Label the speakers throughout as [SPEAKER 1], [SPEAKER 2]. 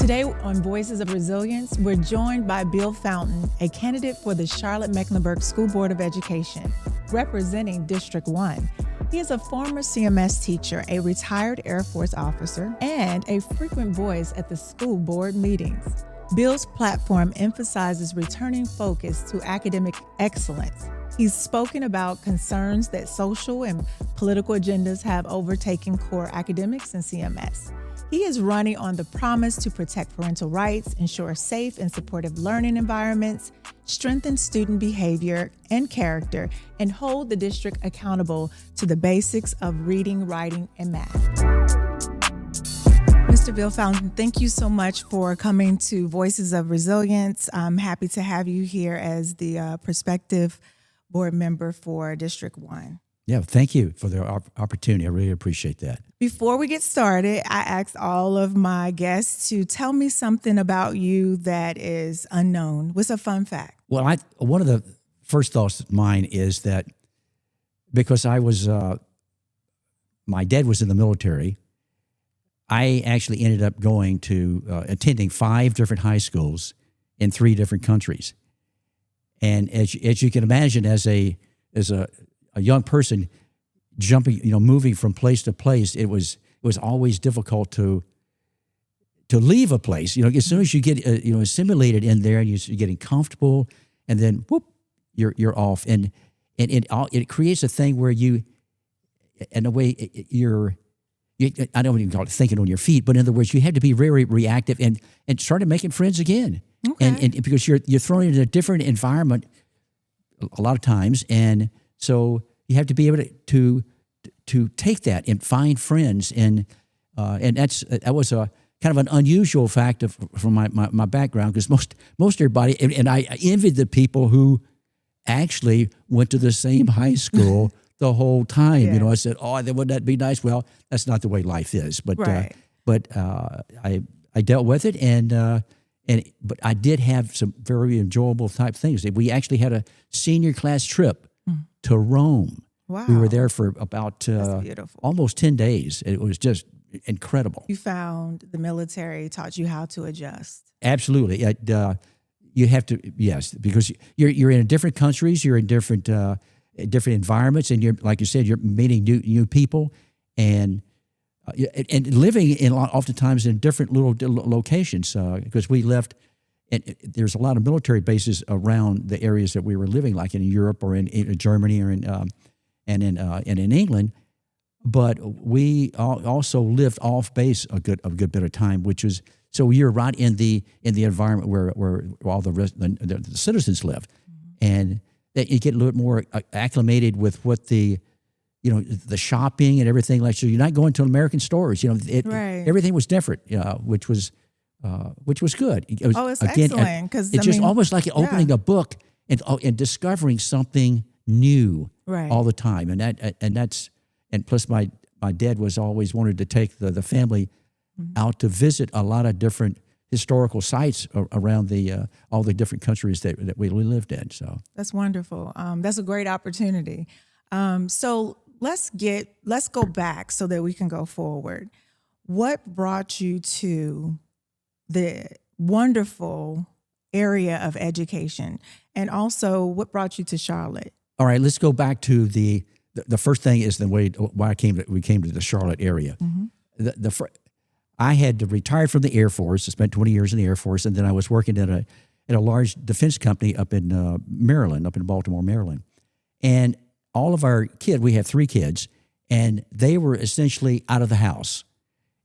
[SPEAKER 1] Today on Voices of Resilience, we're joined by Bill Fountain, a candidate for the Charlotte-Mecklenburg School Board of Education, representing District 1. He is a former CMS teacher, a retired Air Force officer, and a frequent voice at the school board meetings. Bill's platform emphasizes returning focus to academic excellence. He's spoken about concerns that social and political agendas have overtaken core academics and CMS. He is running on the promise to protect parental rights, ensure safe and supportive learning environments, strengthen student behavior and character, and hold the district accountable to the basics of reading, writing, and math. Mr. Bill Fountain, thank you so much for coming to Voices of Resilience. I'm happy to have you here as the prospective board member for District 1.
[SPEAKER 2] Yeah, thank you for the opportunity. I really appreciate that. Before
[SPEAKER 1] we get started, I asked all of my guests to tell me something about you that is unknown. What's a fun fact?
[SPEAKER 2] Well, one of the first thoughts of mine is that because my dad was in the military, I actually ended up going to attending 5 different high schools in 3 different countries. And as you can imagine, as a young person jumping, moving from place to place, it was always difficult to leave a place. As soon as you get assimilated in there and you're getting comfortable, and then whoop, you're off, and it creates a thing where you, in a way, I don't even call it thinking on your feet, but in other words, you have to be very reactive and started making friends again.
[SPEAKER 1] Okay.
[SPEAKER 2] And because you're thrown into a different environment a lot of times, and so you have to be able to take that and find friends, and that was a kind of an unusual fact from my background, because most everybody, and I envied the people who actually went to the same high school the whole time.
[SPEAKER 1] Yeah.
[SPEAKER 2] I said, wouldn't that be nice? Well, that's not the way life is. But
[SPEAKER 1] right.
[SPEAKER 2] I dealt with it, but I did have some very enjoyable type things. We actually had a senior class trip to Rome.
[SPEAKER 1] Wow.
[SPEAKER 2] We were there for about almost 10 days. It was just incredible.
[SPEAKER 1] You found the military taught you how to adjust.
[SPEAKER 2] Absolutely. You have to, yes, because you're in different countries, you're in different environments, and you're, like you said, you're meeting new people, and living oftentimes in different little locations, because we left, and there's a lot of military bases around the areas that we were living, like in Europe or in Germany or in England. But we also lived off base a good bit of time, which was, so you're right in the environment where all the citizens lived, and that you get a little bit more acclimated with what the shopping and everything like. So you're not going to American stores.
[SPEAKER 1] Right.
[SPEAKER 2] Everything was different. Which was good. It was,
[SPEAKER 1] it's excellent, because
[SPEAKER 2] it's just almost like opening a book and discovering something new all the time. And plus my dad was always wanted to take the family out to visit a lot of different historical sites around all the different countries that we lived in. So
[SPEAKER 1] that's wonderful. That's a great opportunity. So let's go back so that we can go forward. What brought you to the wonderful area of education, and also what brought you to Charlotte?
[SPEAKER 2] All right, let's go back to the first thing is the way why we came to the Charlotte area.
[SPEAKER 1] Mm-hmm.
[SPEAKER 2] I had retired from the Air Force. I spent 20 years in the Air Force, and then I was working at a large defense company up in Maryland, up in Baltimore, Maryland. And all of our kids, we have 3 kids, and they were essentially out of the house.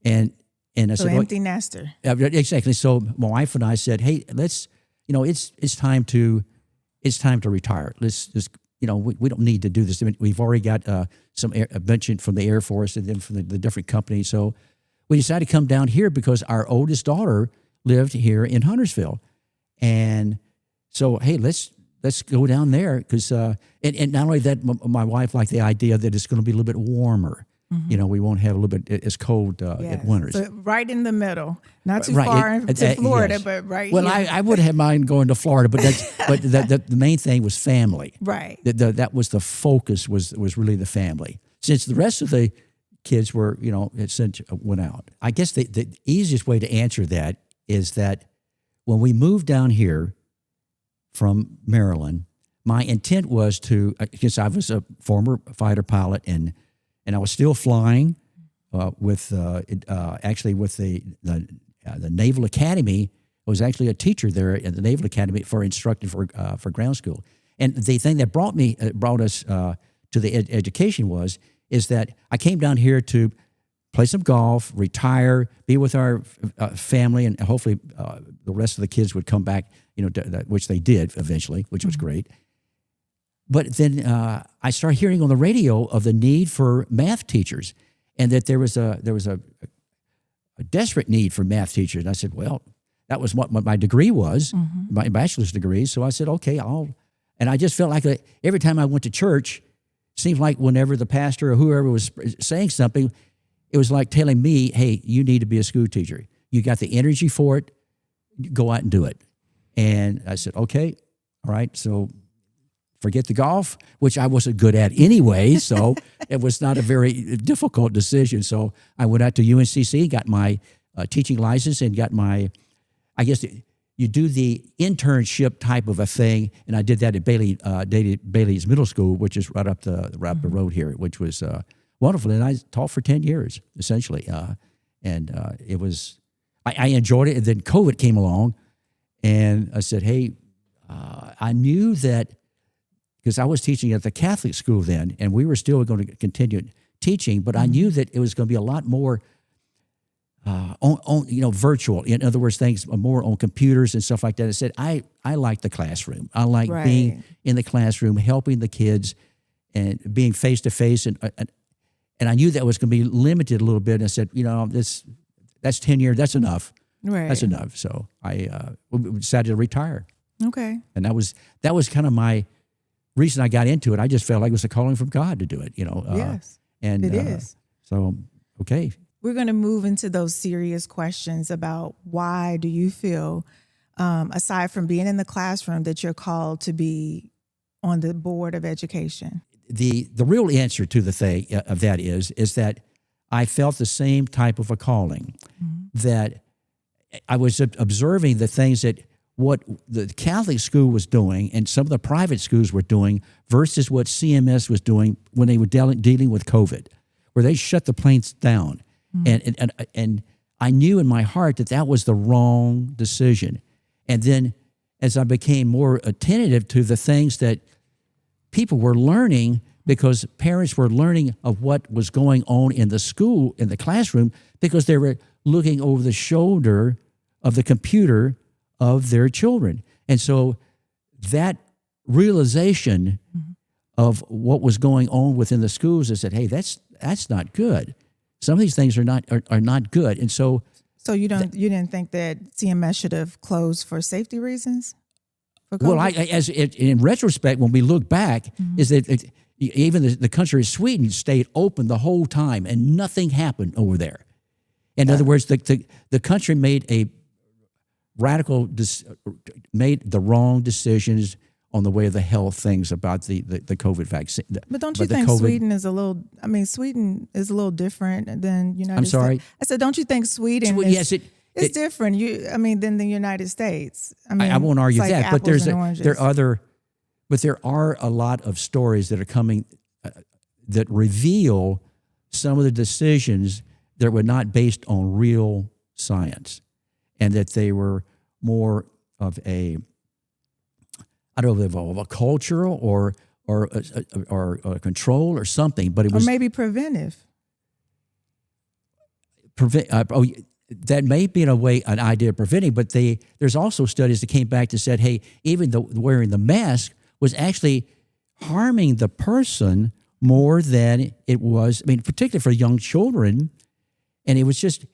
[SPEAKER 2] And I said,
[SPEAKER 1] empty nester.
[SPEAKER 2] Exactly. So my wife and I said, hey, let's, it's time to retire. Let's just, we don't need to do this. I mean, we've already got a bunch from the Air Force and then from the different companies. So we decided to come down here because our oldest daughter lived here in Huntersville. And so, hey, let's go down there, because and not only that, my wife liked the idea that it's going to be a little bit warmer. Mm-hmm. We won't have a little bit as cold at winters.
[SPEAKER 1] So right in the middle, not too far to Florida,
[SPEAKER 2] yes.
[SPEAKER 1] But right.
[SPEAKER 2] Well, I would have mind going to Florida, but the main thing was family.
[SPEAKER 1] Right.
[SPEAKER 2] That was the focus, was really the family. Since the rest of the kids were, since went out. I guess the easiest way to answer that is that when we moved down here from Maryland, my intent was to, because I was a former fighter pilot and I was still flying actually with the Naval Academy. I was actually a teacher there at the Naval Academy for instructing for ground school. And the thing that brought us to the education is that I came down here to play some golf, retire, be with our family, and hopefully the rest of the kids would come back, which they did eventually, which was great. But then I started hearing on the radio of the need for math teachers, and that there was a desperate need for math teachers. And I said, well, that was what my degree was, my bachelor's degree. So I said, okay, and I just felt like every time I went to church, it seemed like whenever the pastor or whoever was saying something, it was like telling me, hey, you need to be a school teacher. You got the energy for it. Go out and do it. And I said, okay, all right. So forget the golf, which I wasn't good at anyway. So it was not a very difficult decision. So I went out to UNCC, got my teaching license, and got my, I guess you do the internship type of a thing. And I did that at Bailey's Middle School, which is right up the road here, which was wonderful. And I taught for 10 years, essentially. It was, I enjoyed it. And then COVID came along, and I said, hey, I knew that, because I was teaching at the Catholic school then, and we were still going to continue teaching, but I knew that it was going to be a lot more virtual. In other words, things more on computers and stuff like that. I said, I like the classroom. I like being in the classroom, helping the kids, and being face to face. And I knew that was going to be limited a little bit. And I said, that's 10 years. That's enough.
[SPEAKER 1] Right.
[SPEAKER 2] That's enough. So I decided to retire.
[SPEAKER 1] Okay.
[SPEAKER 2] And that was kind of my reason I got into it. I just felt like it was a calling from God to do it.
[SPEAKER 1] Yes,
[SPEAKER 2] and
[SPEAKER 1] it is.
[SPEAKER 2] So, okay.
[SPEAKER 1] We're going to move into those serious questions about why do you feel, aside from being in the classroom, that you're called to be on the board of education?
[SPEAKER 2] The real answer to the thing of that is that I felt the same type of a calling, that I was observing the things that what the Catholic school was doing and some of the private schools were doing versus what CMS was doing when they were dealing with COVID, where they shut the planes down. And I knew in my heart that was the wrong decision. And then as I became more attentive to the things that people were learning, because parents were learning of what was going on in the school, in the classroom, because they were looking over the shoulder of the computer of their children. And so that realization of what was going on within the schools, I said, hey, that's not good. Some of these things are not good. And so
[SPEAKER 1] you didn't think that CMS should have closed for safety reasons?
[SPEAKER 2] Well, in retrospect, when we look back, is that even the country of Sweden stayed open the whole time and nothing happened over there. In other words, the country made made the wrong decisions on the way of the health things about the COVID vaccine.
[SPEAKER 1] But don't you think Sweden is a little different than United States?
[SPEAKER 2] I'm sorry?
[SPEAKER 1] I said, don't you think Sweden is different than the United States?
[SPEAKER 2] I won't argue
[SPEAKER 1] like
[SPEAKER 2] that, but there are a lot of stories that are coming that reveal some of the decisions that were not based on real science, and that they were more of a cultural or a control or something, but it was
[SPEAKER 1] maybe preventive.
[SPEAKER 2] That may be in a way an idea of preventing, but there's also studies that came back that said, hey, even wearing the mask was actually harming the person more than it was. I mean, particularly for young children, and it was just.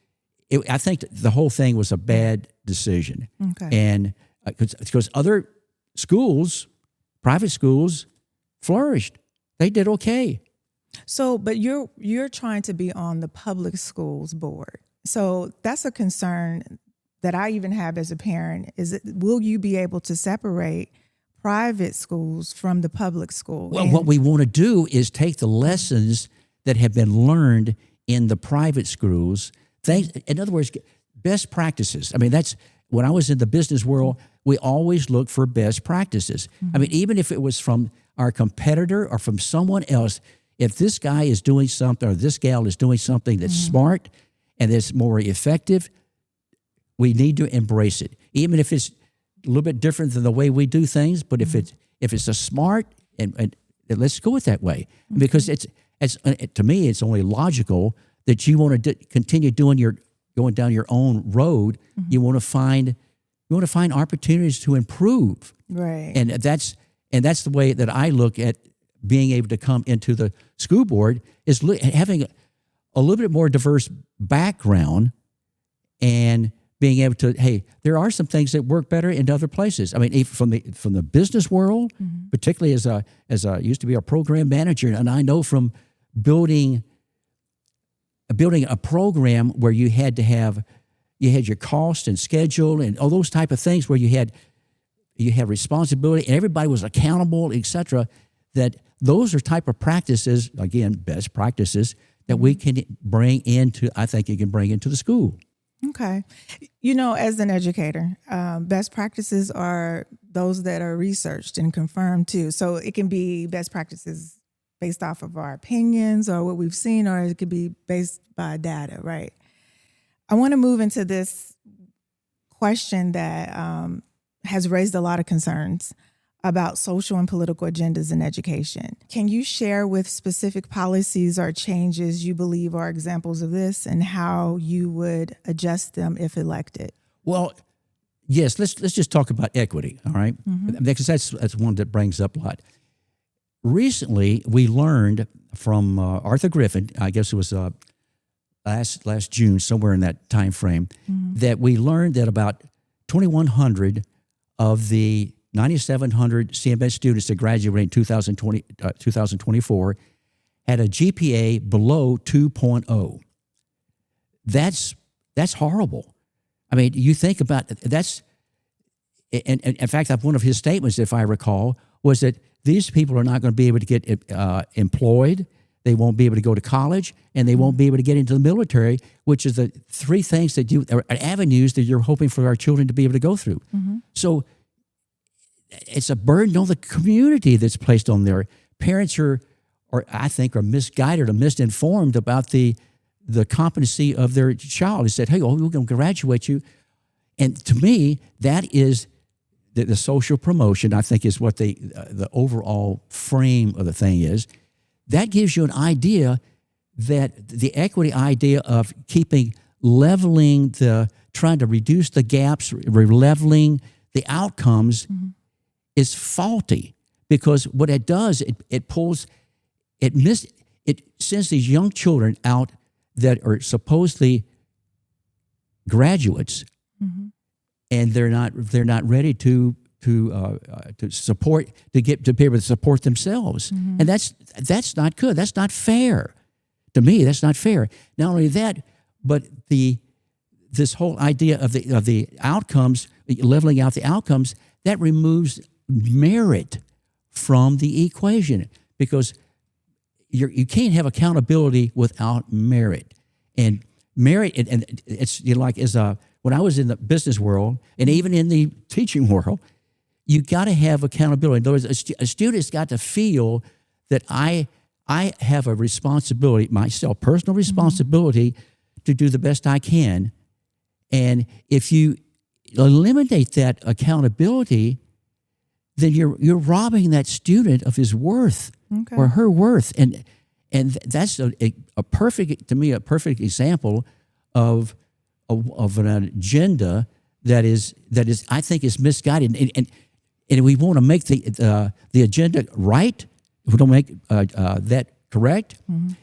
[SPEAKER 2] I think the whole thing was a bad decision, and because other schools, private schools, flourished, they did okay.
[SPEAKER 1] So, but you're trying to be on the public schools board, so that's a concern that I even have as a parent. Will you be able to separate private schools from the public school?
[SPEAKER 2] Well, what we want to do is take the lessons that have been learned in the private schools. In other words, best practices. I mean, that's when I was in the business world, we always look for best practices. I mean, even if it was from our competitor or from someone else, if this guy is doing something or this gal is doing something that's smart and that's more effective, we need to embrace it, even if it's a little bit different than the way we do things. But if it's a smart and let's go it that way, because it's to me it's only logical that you want to continue going down your own road. You want to find opportunities to improve,
[SPEAKER 1] Right.
[SPEAKER 2] and that's the way that I look at being able to come into the school board, is having a little bit more diverse background and being able to, hey, there are some things that work better in other places. I mean, even from the business world, particularly as I used to be a program manager, and I know from building a program where you had your cost and schedule and all those type of things, where you had responsibility and everybody was accountable, etc. That those are type of practices, again, best practices that we can bring into. I think you can bring into the school.
[SPEAKER 1] Okay. As an educator, best practices are those that are researched and confirmed too. So it can be best practices based off of our opinions or what we've seen, or it could be based by data, right? I want to move into this question that has raised a lot of concerns about social and political agendas in education. Can you share with specific policies or changes you believe are examples of this and how you would adjust them if elected?
[SPEAKER 2] Well, yes, let's just talk about equity, all right? Because that's one that brings up a lot. Recently, we learned from Arthur Griffin, I guess it was last June, somewhere in that time frame, that we learned that about 2,100 of the 9,700 CMS students that graduated in 2024 had a GPA below 2.0. That's horrible. I mean, you think about that's. And in fact, one of his statements, if I recall, was that these people are not going to be able to get employed. They won't be able to go to college, and they won't be able to get into the military, which is the three things that are avenues that you're hoping for our children to be able to go through. So it's a burden on the community that's placed on there. Parents are I think, are misguided or misinformed about the competency of their child. They said, hey, we're going to graduate you. And to me, that is the social promotion, I think, is what the overall frame of the thing is. That gives you an idea that the equity idea of leveling trying to reduce the gaps, leveling the outcomes is faulty, because what it does, it sends these young children out that are supposedly graduates, and they're not ready to support, to be able to support themselves, and that's not good. That's not fair. To me, that's not fair. Not only that, but this whole idea of the outcomes, leveling out the outcomes, that removes merit from the equation, because you can't have accountability without merit. And merit, and it's when I was in the business world and even in the teaching world, you got to have accountability. In other words, a student's got to feel that I have a responsibility, myself, personal responsibility, to do the best I can. And if you eliminate that accountability, then you're robbing that student of his worth or her worth, and that's a perfect, to me, a perfect example of an agenda that is I think is misguided, and we want to make the agenda right. If we don't make that correct,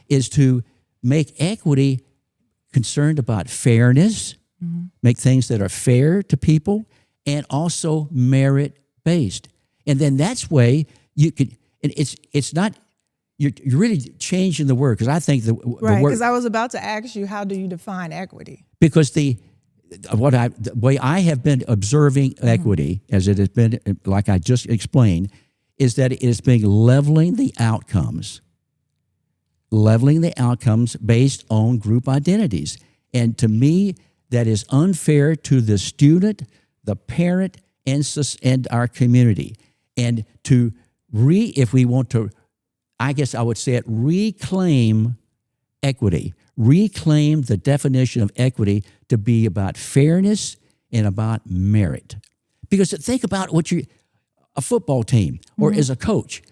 [SPEAKER 2] is to make equity concerned about fairness, make things that are fair to people, and also merit based. And then that's way you could, and it's not, you're really changing the word, because I think the
[SPEAKER 1] right,
[SPEAKER 2] word,
[SPEAKER 1] because I was about to ask you, how do you define equity?
[SPEAKER 2] Because the way I have been observing equity, as it has been, like I just explained, is that it is being leveling the outcomes based on group identities. And to me, that is unfair to the student, the parent, and our community. And to if we want to, I guess I would say it, reclaim equity, reclaim the definition of equity to be about fairness and about merit. Because think about a football team or as a coach,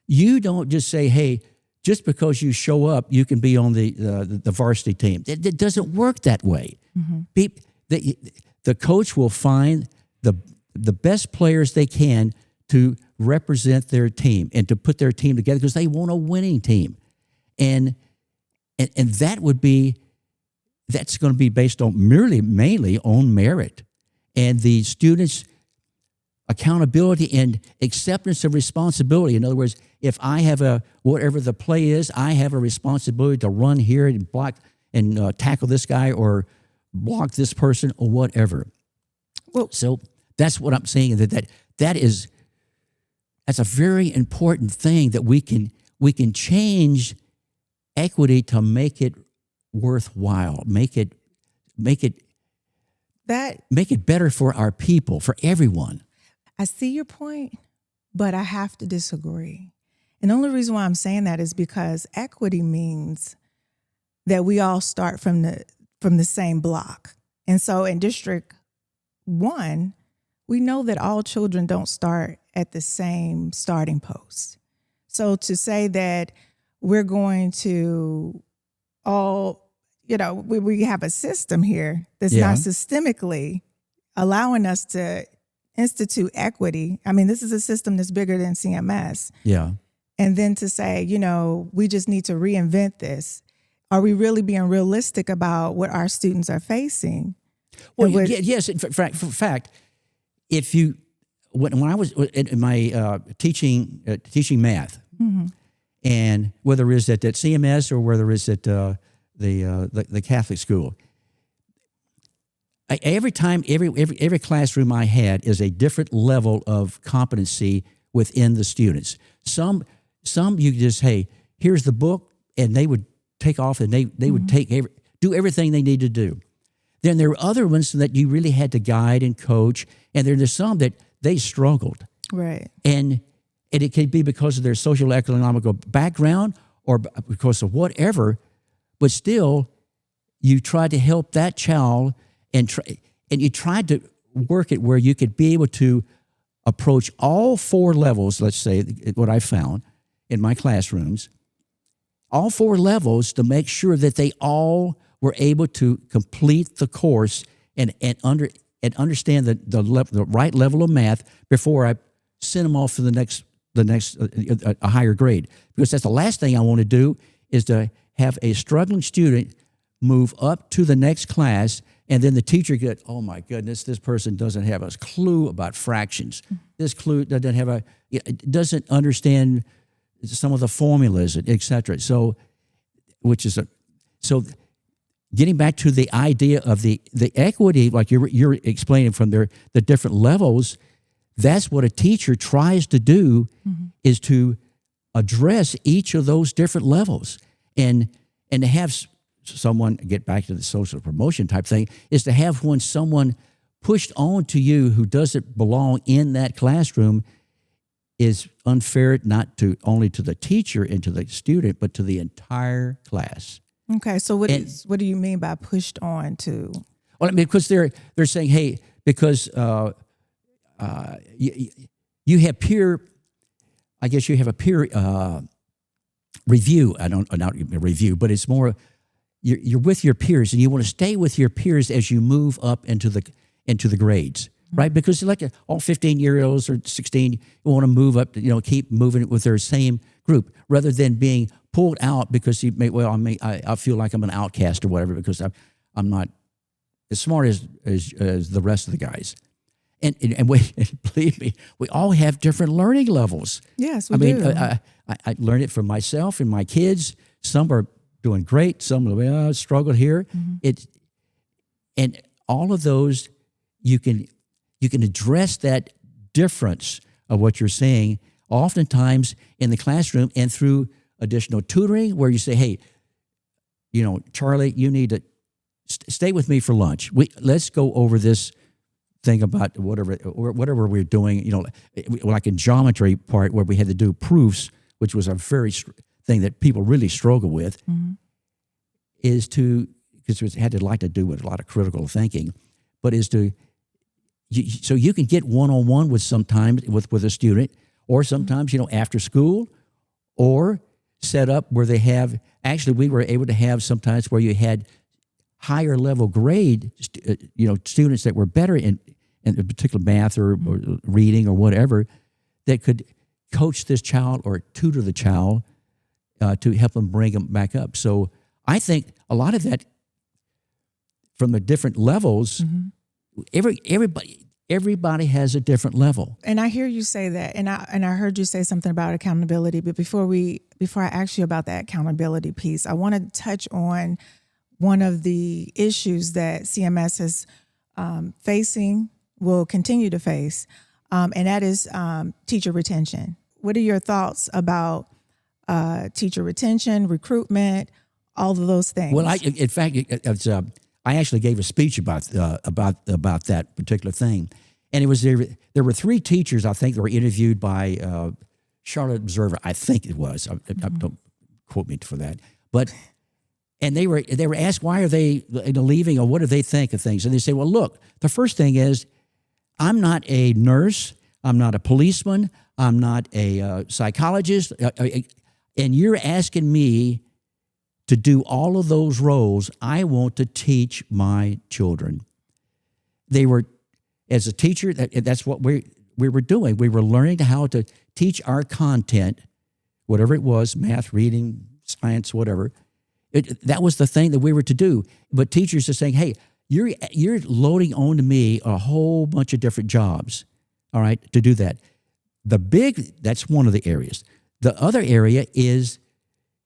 [SPEAKER 2] you don't just say, hey, just because you show up, you can be on the varsity team. It doesn't work that way. The coach will find the best players they can to represent their team and to put their team together because they want a winning team. And that's going to be based on mainly on merit and the students' accountability and acceptance of responsibility. In other words, if I have whatever the play is, I have a responsibility to run here and block and tackle this guy or block this person or whatever. Well, so that's what I'm saying. That's a very important thing that we can change equity to make it worthwhile, make it better for our people, for everyone.
[SPEAKER 1] I see your point, but I have to disagree. And the only reason why I'm saying that is because equity means that we all start from the same block. And so in District 1, we know that all children don't start at the same starting post. So to say that we're going to all, we have a system here that's not systemically allowing us to institute equity. I mean, this is a system that's bigger than CMS.
[SPEAKER 2] Yeah.
[SPEAKER 1] And then to say, we just need to reinvent this. Are we really being realistic about what our students are facing?
[SPEAKER 2] Well, yes. In fact, when I was in my teaching math, and whether it's at CMS or whether it's at the Catholic school, every classroom I had is a different level of competency within the students. Some you just, hey, here's the book, and they would take off and they would do everything they need to do. Then there were other ones that you really had to guide and coach, and there's some that they struggled.
[SPEAKER 1] Right.
[SPEAKER 2] And it could be because of their social economical background or because of whatever, but still you tried to help that child and you tried to work it where you could be able to approach all 4 levels, let's say, what I found in my classrooms, all 4 levels to make sure that they all were able to complete the course and understand the right level of math before I sent them off to the next a higher grade. Because that's the last thing I want to do is to have a struggling student move up to the next class and then the teacher get, oh my goodness, this person doesn't have a clue about fractions. This clue doesn't understand some of the formulas, et cetera. So getting back to the idea of the equity, like you're explaining from the different levels, that's what a teacher tries to do is to address each of those different levels. And to have someone, get back to the social promotion type thing, is to have someone pushed on to you who doesn't belong in that classroom is unfair, not only to the teacher and to the student, but to the entire class.
[SPEAKER 1] Okay, so what do you mean by pushed on to?
[SPEAKER 2] Well, I mean, because they're saying, hey, because you have peer, I guess you have a peer review. Not review, but it's more you're with your peers, and you want to stay with your peers as you move up into the grades. Right, because like all 15-year-olds or 16, you want to move up, keep moving with their same group, rather than being pulled out because I feel like I'm an outcast or whatever because I'm not as smart as the rest of the guys. And believe me, we all have different learning levels.
[SPEAKER 1] Yes, we do.
[SPEAKER 2] I learned it from myself and my kids. Some are doing great. Some struggle here. And all of those you can address that difference of what you're saying oftentimes in the classroom and through additional tutoring where you say, hey, Charlie, you need to stay with me for lunch. Let's go over this thing about whatever we're doing. You know, like in geometry part where we had to do proofs, which was a very thing that people really struggle with, is to, because it had to do with a lot of critical thinking, but is to, so you can get one-on-one with sometimes with a student, or sometimes, you know, after school, or set up where they have, actually we were able to have sometimes where you had higher level grade, you know, students that were better in particular math or reading or whatever, that could coach this child or tutor the child to help them bring them back up. So I think a lot of that from the different levels, everybody has a different level.
[SPEAKER 1] And I hear you say that, and I heard you say something about accountability. But before I ask you about that accountability piece, I want to touch on one of the issues that CMS is facing, will continue to face, and that is teacher retention. What are your thoughts about teacher retention, recruitment, all of those things?
[SPEAKER 2] Well, in fact, I actually gave a speech about that particular thing, and it was there were 3 teachers, I think, that were interviewed by Charlotte Observer, I think it was. Don't quote me for that, but. And they were asked, why are they leaving, or what do they think of things? And they say, well, look, the first thing is, I'm not a nurse, I'm not a policeman, I'm not a psychologist, and you're asking me to do all of those roles. I want to teach my children. They were, as a teacher, that's what we were doing. We were learning how to teach our content, whatever it was, math, reading, science, whatever. That was the thing that we were to do. But teachers are saying, hey, you're loading onto me a whole bunch of different jobs, all right, to do that. That's one of the areas. The other area is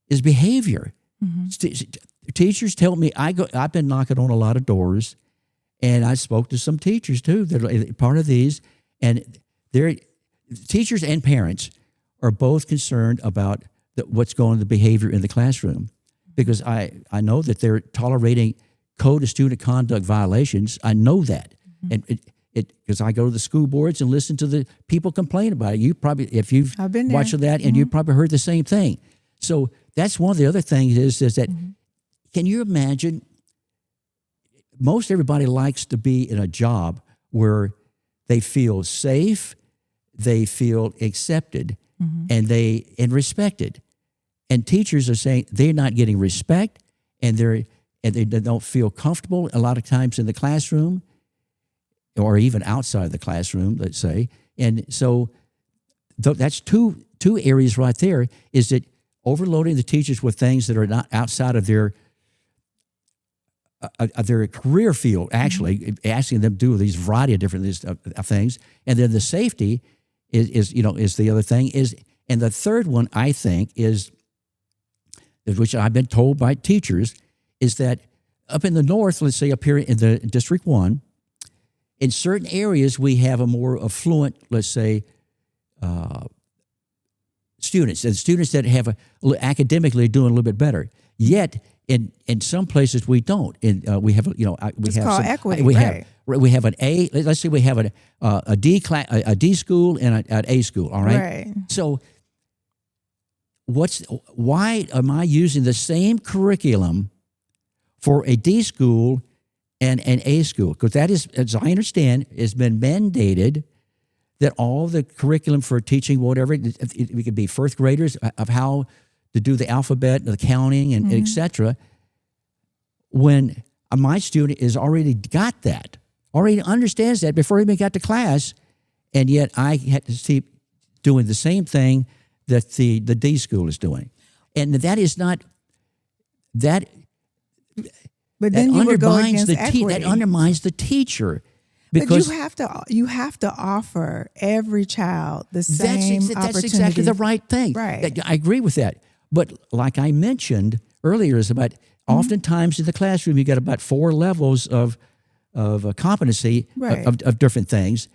[SPEAKER 2] behavior. Teachers tell me, I've been knocking on a lot of doors, and I spoke to some teachers too that are part of these, and teachers and parents are both concerned about what's going on the behavior in the classroom. Because I know that they're tolerating code of student conduct violations. I know that. And because I go to the school boards and listen to the people complain about it. You probably, if you've watched that, and you probably heard the same thing. So that's one of the other things is that, can you imagine, most everybody likes to be in a job where they feel safe, they feel accepted, and respected. And teachers are saying they're not getting respect, and they don't feel comfortable a lot of times in the classroom, or even outside the classroom, let's say. And so that's two areas right there, is that overloading the teachers with things that are not outside of their career field, actually, asking them to do these variety of different things. And then the safety is the other thing. And the third one, I think, is, which I've been told by teachers, is that up in the north, let's say up here in the District 1, in certain areas we have a more affluent, let's say, students, and students that have academically doing a little bit better. Yet in some places we don't. We have
[SPEAKER 1] it's called equity.
[SPEAKER 2] We have an A. Let's say we have a D school and an A school. All right.
[SPEAKER 1] Right.
[SPEAKER 2] So why am I using the same curriculum for a D school and an A school? Because that is, as I understand, has been mandated that all the curriculum for teaching whatever, it could be first graders, of how to do the alphabet, the counting, and et cetera, when my student has already got that, already understands that before he even got to class, and yet I had to keep doing the same thing that the D school is doing. And that is not, that,
[SPEAKER 1] but then you would go against equity.
[SPEAKER 2] That undermines the teacher.
[SPEAKER 1] Because but you have to offer every child the same opportunity.
[SPEAKER 2] That's exactly the right thing.
[SPEAKER 1] Right.
[SPEAKER 2] I agree with that. But like I mentioned earlier, is about oftentimes in the classroom you got about 4 levels of competency of different things,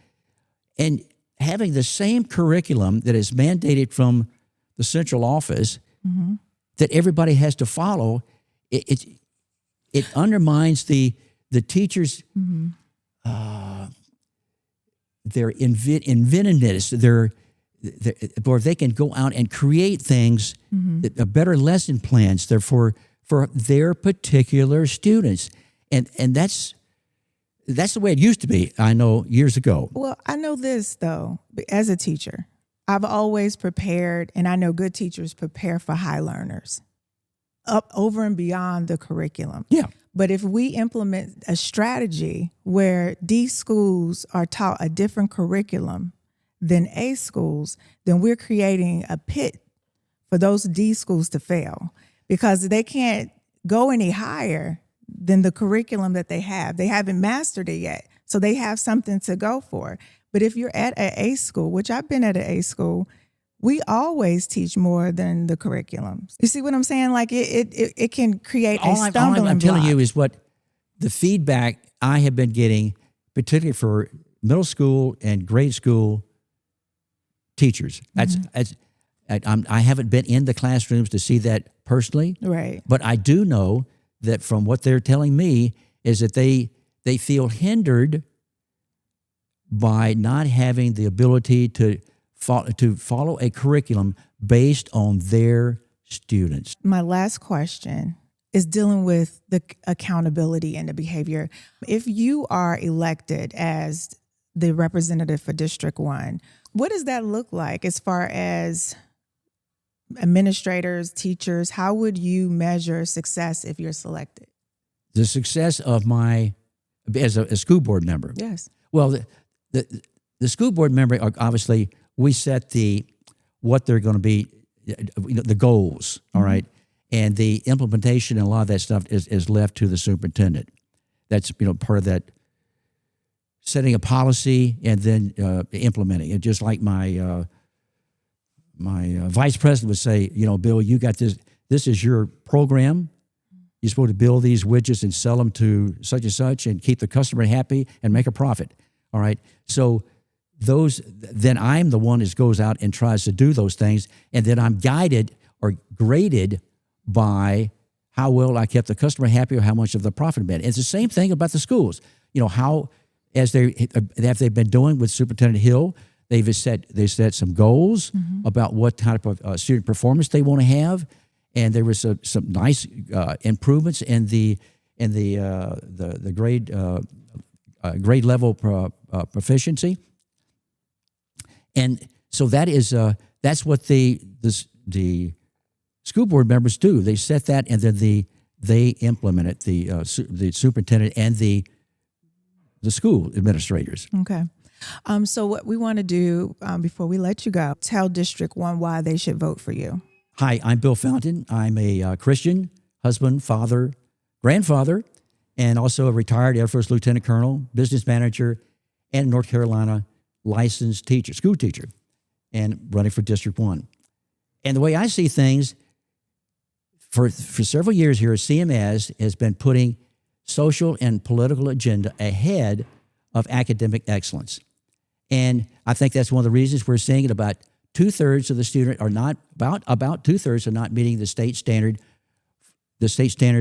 [SPEAKER 2] and having the same curriculum that is mandated from the central office that everybody has to follow, it undermines the teachers' their inventiveness, where they can go out and create things, better lesson plans there for their particular students, and that's the way it used to be. I know years ago.
[SPEAKER 1] Well, I know this though, as a teacher, I've always prepared, and I know good teachers prepare for high learners, up over and beyond the curriculum.
[SPEAKER 2] Yeah.
[SPEAKER 1] But if we implement a strategy where D schools are taught a different curriculum than A schools, then we're creating a pit for those D schools to fail because they can't go any higher than the curriculum that they have. They haven't mastered it yet, so they have something to go for. But if you're at an A school, which I've been at an A school, we always teach more than the curriculums. You see what I'm saying? Like it can create a stumbling block.
[SPEAKER 2] I'm telling you is what the feedback I have been getting, particularly for middle school and grade school teachers. I haven't been in the classrooms to see that personally,
[SPEAKER 1] Right.
[SPEAKER 2] but I do know that from what they're telling me is that they feel hindered by not having the ability to follow a curriculum based on their students.
[SPEAKER 1] My last question is dealing with the accountability and the behavior. If you are elected as the representative for District 1, what does that look like as far as administrators, teachers? How would you measure success if you're selected?
[SPEAKER 2] The success of as a school board member.
[SPEAKER 1] Yes.
[SPEAKER 2] Well, the school board member, obviously, we set what they're going to be, the goals, all right? And the implementation and a lot of that stuff is left to the superintendent. That's, part of that setting a policy and then implementing it. Just like my vice president would say, Bill, you got this. This is your program. You're supposed to build these widgets and sell them to such and such and keep the customer happy and make a profit. All right. So then I'm the one that goes out and tries to do those things. And then I'm guided or graded by how well I kept the customer happy or how much of the profit I made. It's the same thing about the schools. How, as they've been doing with Superintendent Hill, they set some goals about what type of student performance they want to have. And there was some nice improvements in the grade level proficiency, and so that's what the school board members do. They set that, and then they implement it. The superintendent and the school administrators.
[SPEAKER 1] Okay. So what we want to do before we let you go, tell District 1 why they should vote for you.
[SPEAKER 2] Hi, I'm Bill Fountain. I'm a Christian husband, father, grandfather, and also a retired Air Force Lieutenant Colonel, business manager, and North Carolina licensed teacher, school teacher, and running for District 1. And the way I see things, for several years here, CMS has been putting social and political agenda ahead of academic excellence. And I think that's one of the reasons we're seeing it about two-thirds of the students are not, about two-thirds are not meeting the state standard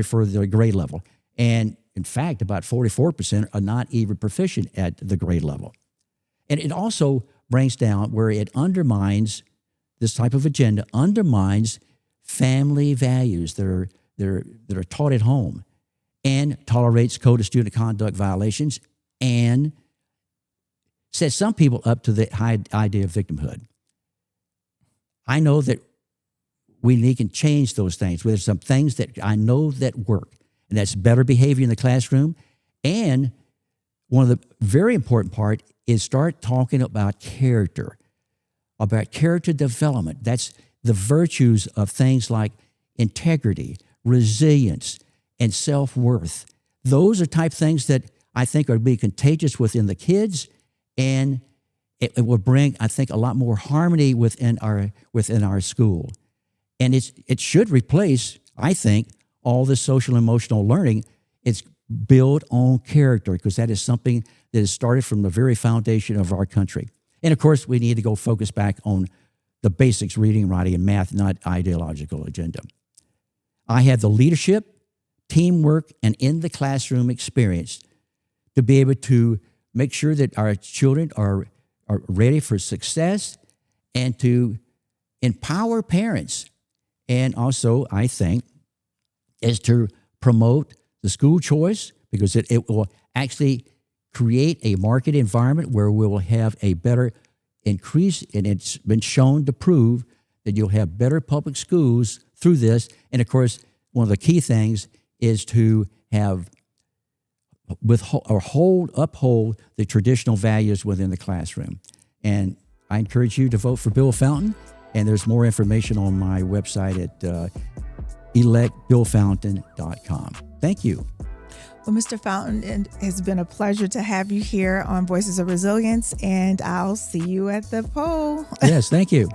[SPEAKER 2] for the grade level. And in fact, about 44% are not even proficient at the grade level. And it also brings down where it undermines, this type of agenda undermines family values that are taught at home, and tolerates code of student conduct violations, and sets some people up to the high idea of victimhood. I know that we can change those things. There's some things that I know that work, and that's better behavior in the classroom. And one of the very important part is start talking about character development. That's the virtues of things like integrity, resilience, and self-worth. Those are type things that I think are be contagious within the kids, and it will bring, I think, a lot more harmony within our school. And it should replace, I think, all the social and emotional learning. It's built on character, because that is something that has started from the very foundation of our country. And of course, we need to go focus back on the basics, reading, writing, and math, not ideological agenda. I have the leadership teamwork and in the classroom experience to be able to make sure that our children are ready for success and to empower parents. And also, I think, is to promote the school choice, because it will actually create a market environment where we will have a better increase, and it's been shown to prove that you'll have better public schools through this. And of course, one of the key things is to have uphold the traditional values within the classroom. And I encourage you to vote for Bill Fountain. And there's more information on my website at electbillfountain.com. Thank you.
[SPEAKER 1] Well, Mr. Fountain, it has been a pleasure to have you here on Voices of Resilience, and I'll see you at the poll.
[SPEAKER 2] Yes, thank you.